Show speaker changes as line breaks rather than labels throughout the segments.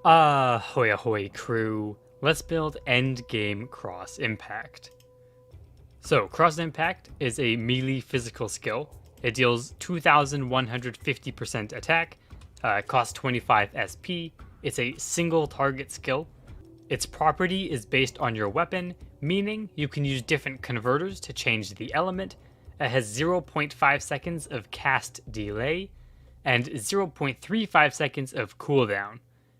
Ahoy ahoy crew, let's build Endgame Cross Impact. So, Cross Impact is a melee physical skill. It deals 2,150% attack, costs 25 SP, it's a single target skill. Its property is based on your weapon, meaning you can use different converters to change the element. It has 0.5 seconds of cast delay, and 0.35 seconds of cooldown,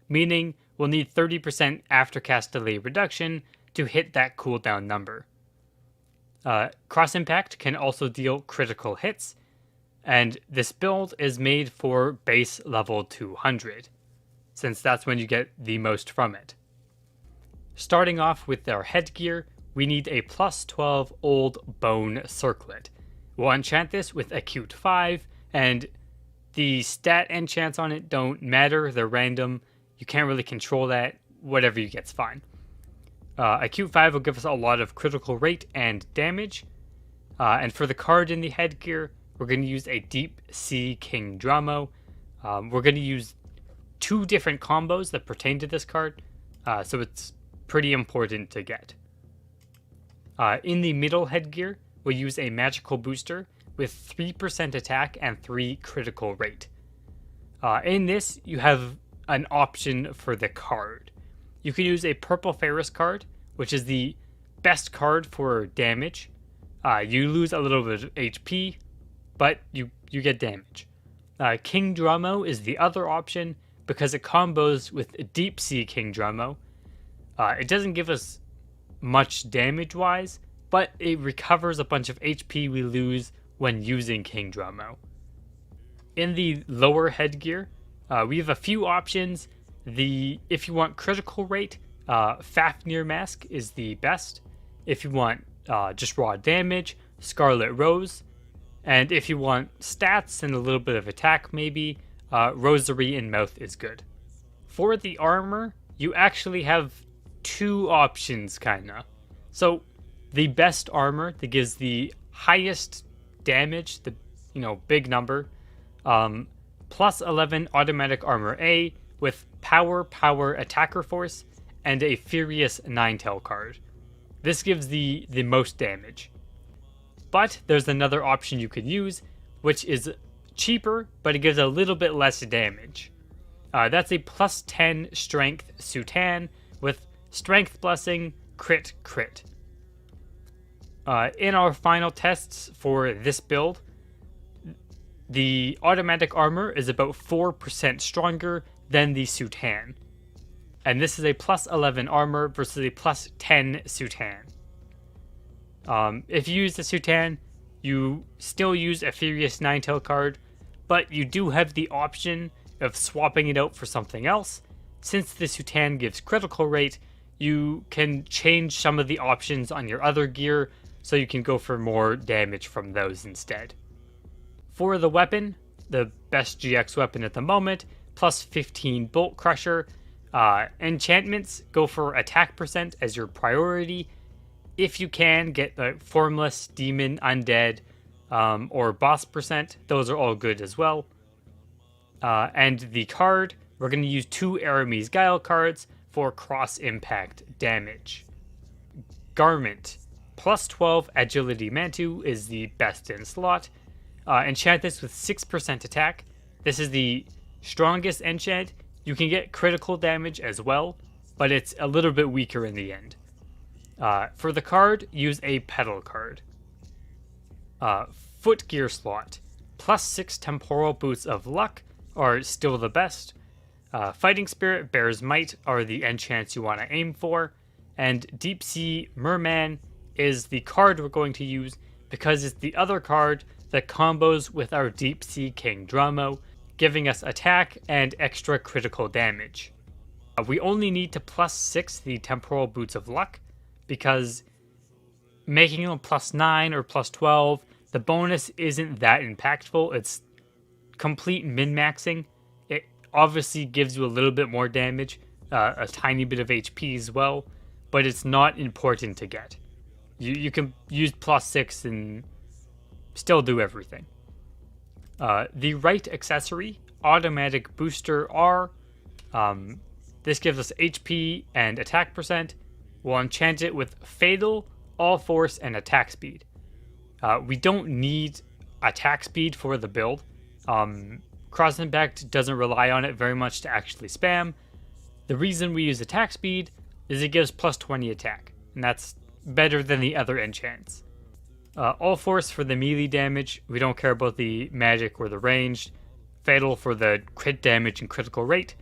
meaning we'll need 30% aftercast delay reduction to hit that cooldown number. Cross Impact can also deal critical hits, and this build is made for base level 200, since that's when you get the most from it. Starting off with our headgear, we need a plus 12 Old Bone Circlet. We'll enchant this with Acute 5, and the stat enchants on it don't matter, they're random. You can't really control that, whatever you get's fine. Acute 5 will give us a lot of critical rate and damage. And for the card in the headgear, we're going to use a Deep Sea King Dramoh. We're going to use two different combos that pertain to this card, so it's pretty important to get. In the middle headgear, we'll use a magical booster with 3% attack and 3 critical rate. In this, you have an option for the card. You can use a purple Ferus card, which is the best card for damage. You lose a little bit of HP, but you get damage. King Dramoh is the other option because it combos with Deep Sea King Dramoh. It doesn't give us much damage-wise, but it recovers a bunch of HP we lose when using King Dramoh. In the lower headgear, we have a few options. If you want critical rate, Fafnir mask is the best. If you want just raw damage, Scarlet Rose. And if you want stats and a little bit of attack maybe, Rosary in mouth is good. For the armor, you actually have two options kinda. So the best armor that gives the highest damage, the big number, plus 11 automatic armor A with power attacker force and a furious Ninetail card. This gives the most damage. But there's another option you could use, which is cheaper, but it gives a little bit less damage. That's a plus 10 strength Soutane with strength blessing, crit. In our final tests for this build, the automatic armor is about 4% stronger than the Soutane. And this is a plus 11 armor versus a plus 10 Soutane. If you use the Soutane, you still use a Furious Ninetail card, but you do have the option of swapping it out for something else. Since the Soutane gives critical rate, you can change some of the options on your other gear, so you can go for more damage from those instead. For the weapon, the best GX weapon at the moment, plus 15 Bolt Crusher. Enchantments, go for attack percent as your priority. If you can, get the Formless, Demon, Undead, or Boss percent. Those are all good as well. And the card, we're going to use 2 Eremes Guile cards for cross impact damage. Garment, plus 12 Agility Manteau is the best in slot. Enchant this with 6% attack. This is the strongest enchant. You can get critical damage as well, but it's a little bit weaker in the end. For the card, use a Petal card. Foot gear slot, plus 6 temporal boots of luck are still the best. Fighting Spirit, Bear's Might are the enchants you want to aim for, and Deep Sea Merman is the card we're going to use because it's the other card that combos with our Deep Sea King Dramoh, giving us attack and extra critical damage. We only need to plus 6 the Temporal Boots of Luck, because making them plus 9 or plus 12, the bonus isn't that impactful. It's complete min-maxing. It obviously gives you a little bit more damage, a tiny bit of HP as well, but it's not important to get. You can use plus 6 and still do everything. The right accessory, automatic booster R, This gives us HP and attack percent. We'll enchant it with Fatal, All Force, and Attack Speed. We don't need attack speed for the build. Cross Impact doesn't rely on it very much to actually spam. The reason we use attack speed is it gives plus 20 attack, and that's better than the other enchants. All Force for the melee damage. We don't care about the magic or the ranged. Fatal for the crit damage and critical rate.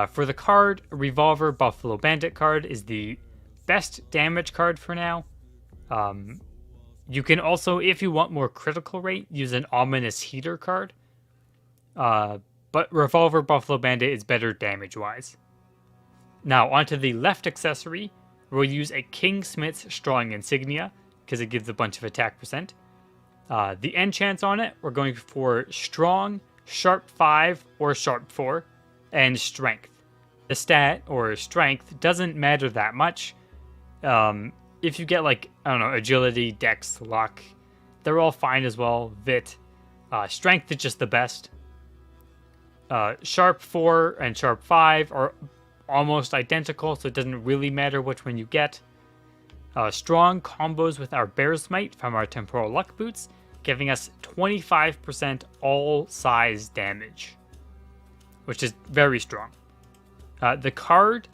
For the card, Revolver Buffalo Bandit card is the best damage card for now. You can also, if you want more critical rate, use an Ominous Heater card. But Revolver Buffalo Bandit is better damage-wise. Now, onto the left accessory, we'll use a King Smith's Strong Insignia, because it gives a bunch of attack percent. The enchants on it, we're going for Strong, Sharp 5, or Sharp 4, and Strength. The stat, or Strength, doesn't matter that much. If you get, like, I don't know, Agility, Dex, Luck, they're all fine as well. Vit. Strength is just the best. Sharp 4 and Sharp 5 are almost identical, so it doesn't really matter which one you get. Strong combos with our Bear's Might from our Temporal Luck Boots, giving us 25% all size damage, which is very strong. The card,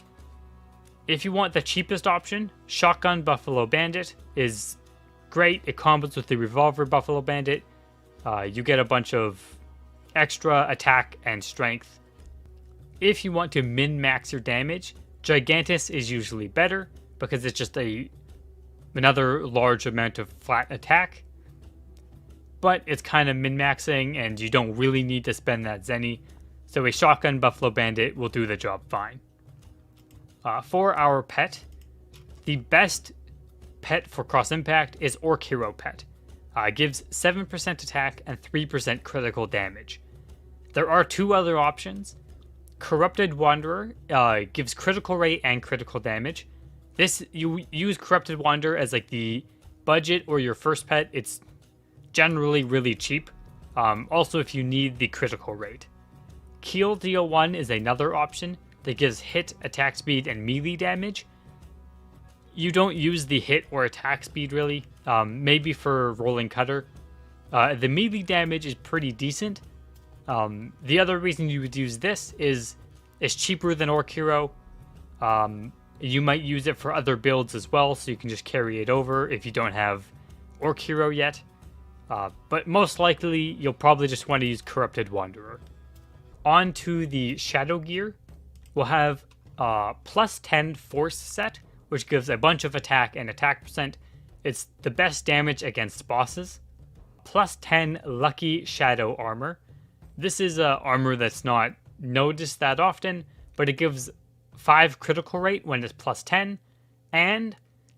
if you want the cheapest option, Shotgun Buffalo Bandit is great. It combos with the Revolver Buffalo Bandit. You get a bunch of extra attack and strength. If you want to min-max your damage, Gigantus is usually better because it's just another large amount of flat attack. But it's kind of min-maxing and you don't really need to spend that Zenny, so a Shotgun Buffalo Bandit will do the job fine. For our pet, the best pet for Cross Impact is Orc Hero Pet. Gives 7% attack and 3% critical damage. There are two other options. Corrupted Wanderer gives critical rate and critical damage. This, you use Corrupted Wanderer as like the budget or your first pet. It's generally really cheap. Also, if you need the critical rate. Keel Deal 1 is another option that gives hit, attack speed, and melee damage. You don't use the hit or attack speed really, maybe for Rolling Cutter. The melee damage is pretty decent. The other reason you would use this is it's cheaper than Orc Hero. You might use it for other builds as well, so you can just carry it over if you don't have Orc Hero yet. But most likely, you'll probably just want to use Corrupted Wanderer. On to the Shadow Gear. We'll have plus 10 Force set, which gives a bunch of attack and attack percent. It's the best damage against bosses. Plus 10 Lucky Shadow Armor. This is armor that's not noticed that often, but it gives 5 critical rate when it's plus 10, and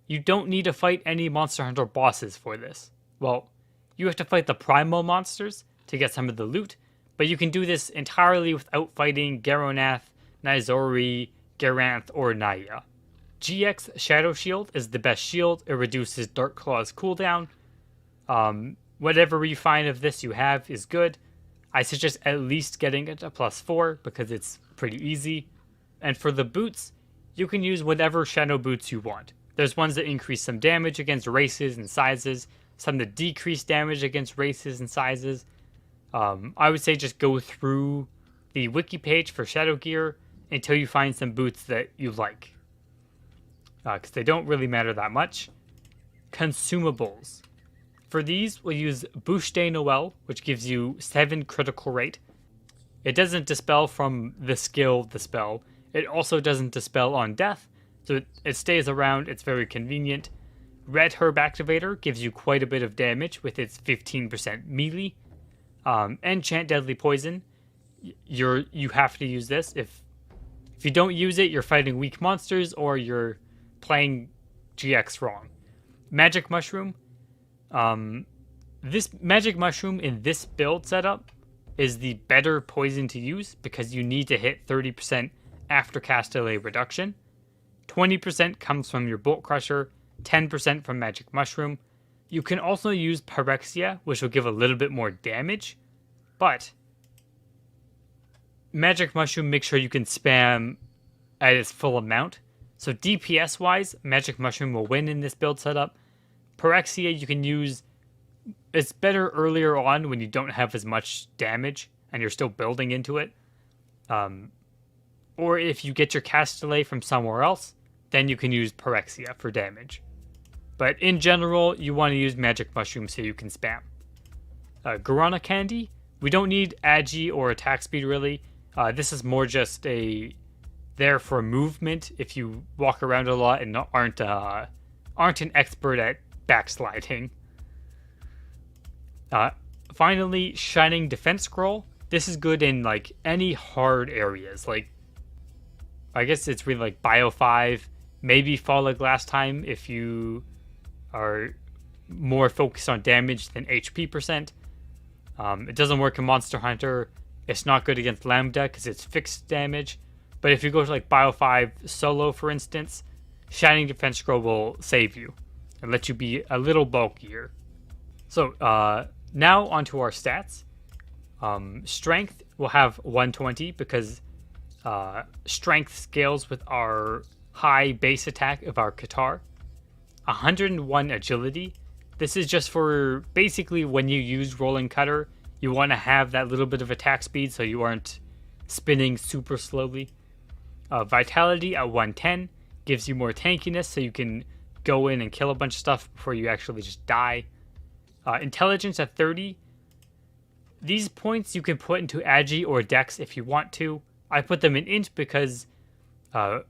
you don't need to fight any Monster Hunter bosses for this. Well, you have to fight the Primal monsters to get some of the loot, but you can do this entirely without fighting Garonath, Nizori, Garanth, or Naya. GX Shadow Shield is the best shield. It reduces Dark Claw's cooldown. Whatever refine of this you have is good. I suggest at least getting it to plus 4 because it's pretty easy. And for the boots, you can use whatever Shadow boots you want. There's ones that increase some damage against races and sizes, some that decrease damage against races and sizes. I would say just go through the wiki page for Shadow Gear until you find some boots that you like, because they don't really matter that much. Consumables. For these, we'll use Buche de Noel, which gives you 7 critical rate. It doesn't dispel from the skill Dispel. It also doesn't dispel on death, so it stays around. It's very convenient. Red Herb Activator gives you quite a bit of damage with its 15% melee. Enchant Deadly Poison. You have to use this. If you don't use it, you're fighting weak monsters or you're playing GX wrong. Magic Mushroom. This Magic Mushroom in this build setup is the better poison to use because you need to hit 30% after cast delay reduction. 20% comes from your Bolt Crusher, 10% from Magic Mushroom. You can also use Pyrexia, which will give a little bit more damage, but Magic Mushroom, make sure you can spam at its full amount. So DPS wise, Magic Mushroom will win in this build setup. Pyrexia you can use, it's better earlier on when you don't have as much damage and you're still building into it. Or if you get your cast delay from somewhere else, then you can use Pyrexia for damage. But in general, you want to use Magic Mushroom so you can spam. Guarana Candy, we don't need Agi or attack speed really. This is more just there for movement if you walk around a lot and aren't an expert at backsliding. Finally, Shining Defense Scroll. This is good in like any hard areas. Like, I guess it's really like Bio 5, maybe Fall of Glass Time if you are more focused on damage than HP percent. It doesn't work in Monster Hunter. It's not good against Lambda because it's fixed damage. But if you go to like Bio 5 solo, for instance, Shining Defense Scroll will save you and let you be a little bulkier. So now onto our stats. Strength will have 120 because strength scales with our high base attack of our Qatar. 101 agility. This is just for basically when you use Rolling Cutter, you want to have that little bit of attack speed so you aren't spinning super slowly. Vitality at 110 gives you more tankiness so you can go in and kill a bunch of stuff before you actually just die. Intelligence at 30. These points you can put into Agi or Dex if you want to. I put them in Int because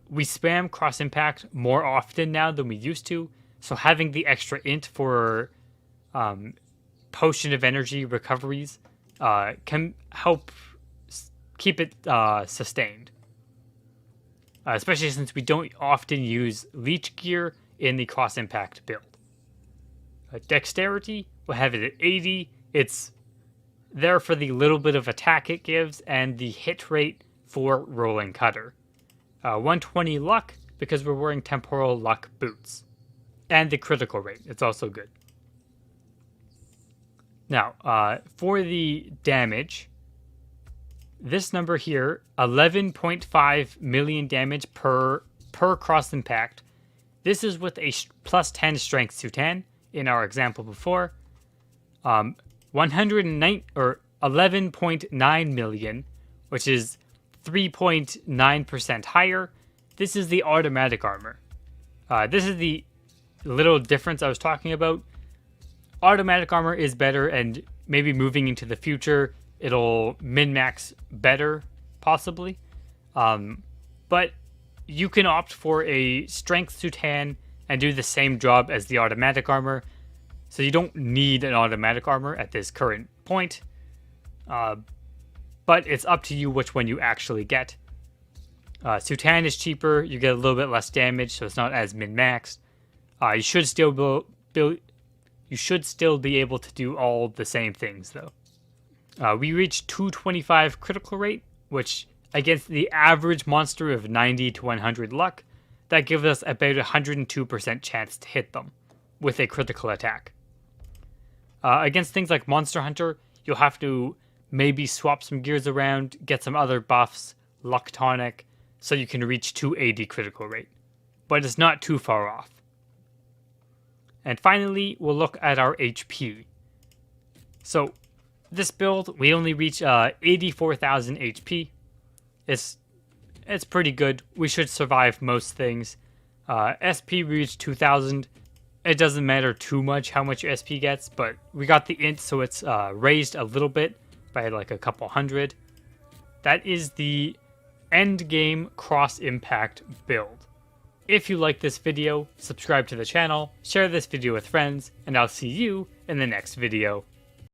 we spam Cross Impact more often now than we used to. So having the extra Int for Potion of Energy recoveries can help keep it sustained. Especially since we don't often use Leech Gear in the Cross Impact build. Dexterity, we'll have it at 80. It's there for the little bit of attack it gives and the hit rate for Rolling Cutter. 120 luck because we're wearing Temporal luck boots. And the critical rate, it's also good. Now, for the damage, this number here, 11.5 million damage per cross impact. This is with a plus 10 strength Soutane in our example before. 11.9 million, which is 3.9% higher. This is the automatic armor. This is the little difference I was talking about. Automatic armor is better, and maybe moving into the future, it'll min-max better, possibly. But you can opt for a strength Soutane and do the same job as the automatic armor. So you don't need an automatic armor at this current point. But it's up to you which one you actually get. Soutane is cheaper, you get a little bit less damage, so it's not as min-maxed. You should still be able to do all the same things, though. We reached 225 critical rate, which against the average monster of 90 to 100 luck, that gives us about 102% chance to hit them with a critical attack. Against things like Monster Hunter, you'll have to maybe swap some gears around, get some other buffs, luck tonic, so you can reach 280 critical rate. But it's not too far off. And finally, we'll look at our HP. So, this build, we only reach 84,000 HP. It's pretty good. We should survive most things. SP reached 2,000. It doesn't matter too much how much your SP gets, but we got the int, so it's raised a little bit by like a couple hundred. That is the Endgame Cross Impact build. If you like this video, subscribe to the channel, share this video with friends, and I'll see you in the next video.